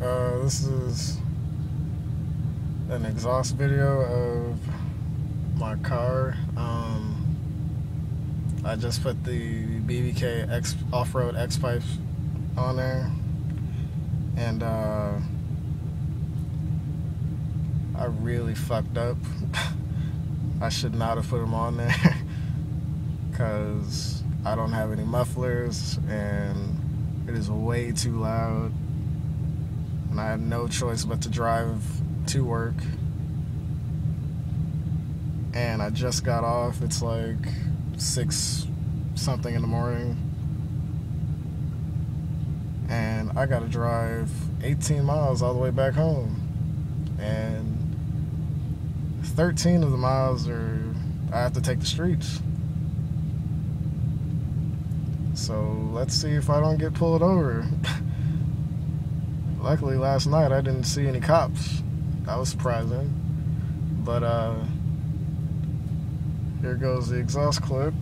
Alright, this is an exhaust video of my car. I just put the BBK off-road X pipes on there, and I really fucked up. I should not have put them on there because I don't have any mufflers and it is way too loud, and I had no choice but to drive to work. And I just got off. It's like 6 something in the morning, and I gotta drive 18 miles all the way back home, and 13 of the miles I have to take the streets. So let's see if I don't get pulled over. Luckily last night I didn't see any cops. That was surprising. But here goes the exhaust clip.